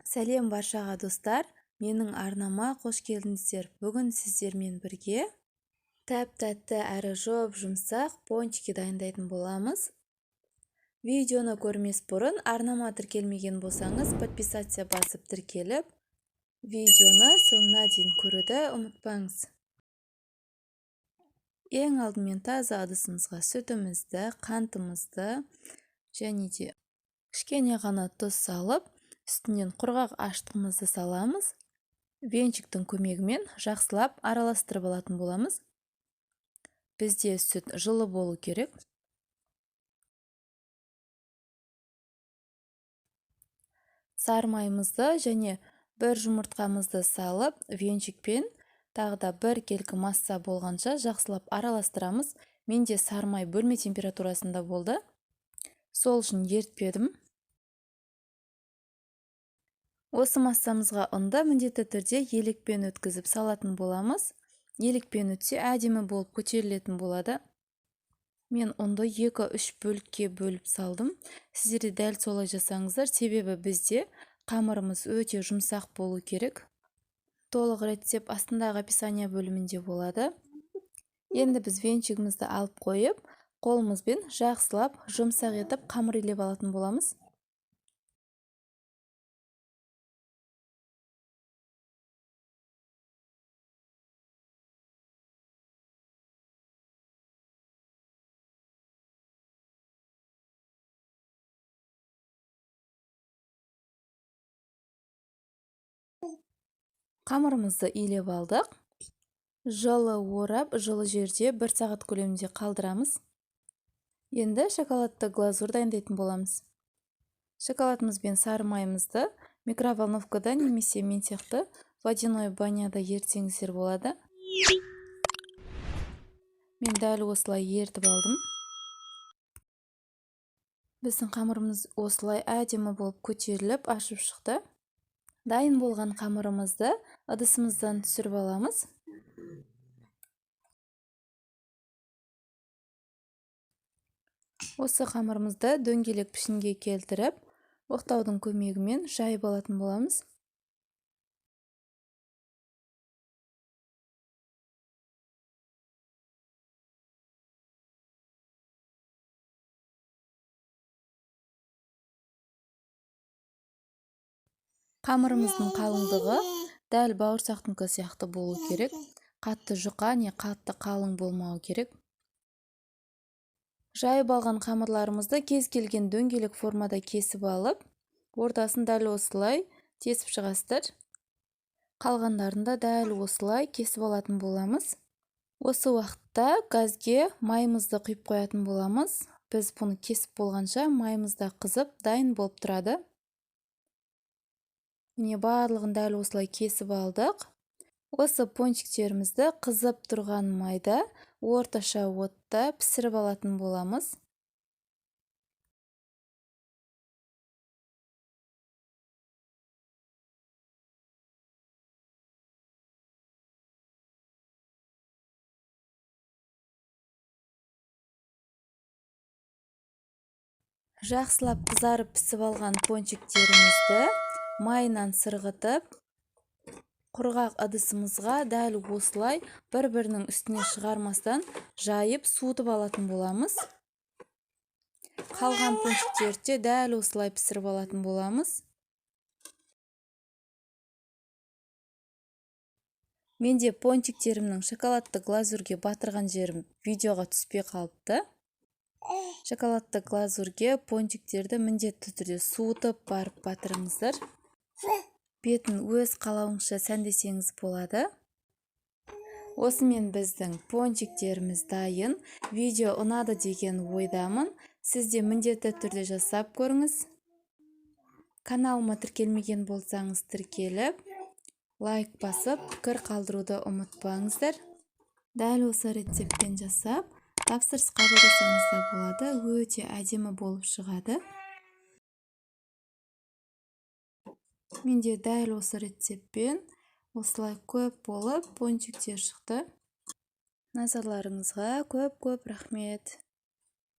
Сәлем баршаға достар, менің арнама қош келдіңіздер. Бүгін сіздермен бірге тәп-тәтті әрі жұмсақ пончики дайындайтын боламыз. Видеоны көрмес бұрын арнама тіркелмеген болсаңыз, подписация басып тіркеліп, видеоны соңына дейін көруді ұмытпаңыз. Ең алдымен таза ыдысымызға сүтімізді, қантымызды және де кішкене ғана тұз салып, үстінен құрғақ аштығымызды саламыз. Венчиктің көмегімен жақсылап араластырып алатын боламыз. Бізде сүт жылы болу керек. Сармаймызды және бір жұмыртқамызды салып, венчикпен тағы да бір келкі масса болғанша жақсылап араластырамыз. Менде сармай бөлме температурасында болды. Сол үшін ертпедім. Осы массамызға ұнды міндетті түрде елікпен өткізіп салатын боламыз. Елікпен өтсе әдемі болып көтерілетін болады. Мен ұнды 2-3 бөлікке бөліп салдым. Сіздер де дәл солай жасаңыздар, себебі бізде қамырымыз өте жұмсақ болу керек. Толық рецепт астындағы описание бөлімінде болады. Енді біз венчигімізді алып қойып, қолымызбен жақсылап жұмсақ етіп қамыр илеп алатын боламыз. Қамырымызды илеп алдық. Жылы орап, жылы жерде 1 сағат көлемінде қалдырамыз. Енді шоколадты глазур дайындайтын боламыз. Шоколадымыз бен сарымайымызды микроволновкада немесе мен сияқты водяной баняда ертсеңіздер болады. Мен дәл осылай ертіп алдым. Біздің қамырымыз осылай әдемі болып көтеріліп, ашып шықты. Дайын болған қамырымызды ыдысымыздан түсіріп аламыз. Осы қамырымызды дөңгелек пішінге келтіріп, оқтаудың көмегімен жайып алатын боламыз. Қамырымыздың қалыңдығы дәл бауырсақтыңқы сияқты болу керек. Қатты жұқа не қатты қалың болмау керек. Жайып алған қамырларымызды кез келген дөңгелек формада кесіп алып, ортасын дәл осылай тесіп шығастыр. Қалғандарында дәл осылай кесіп алатын боламыз. Осы уақытта газге майымызды құйып қоятын боламыз. Біз бұны кесіп болғанша майымызда қызып дайын болып тұрады. Міне барлығын дәл осылай кесіп алдық. Осы пончиктерімізді қызып тұрған майда орташа отта пісіріп алатын боламыз. Жақсылап қызарып пісіп алған пончиктерімізді майынан сырғытып, құрғақ ыдысымызға дәл осылай бір-бірінің үстіне шығармастан жайып суытып алатын боламыз. Қалған пончиктерді дәл осылай пісіріп алатын боламыз. Менде пончиктерімнің шоколадты глазурге батырған жерім видеоға түспей қалыпты. Шоколадты глазурге пончиктерді міндетті түрде суытып барып батырыңыздар. Бетін өз қалауыңызша сәндесеңіз болады. Осымен біздің пончиктеріміз дайын. Видео ұнады деген ойдамын. Сіз де міндетті түрде жасап көріңіз. Каналыма тіркелмеген болсаңыз тіркеліп, лайк басып, пікір қалдыруды ұмытпаңыздар. Дәл осы рецептпен жасап, тапсырыс қабылдасаңыз да болады. Өте әдемі болып шығады. Менде дәл осы рецептпен осылай көп болып пончиктер шықты. Назарларыңызға көп рахмет.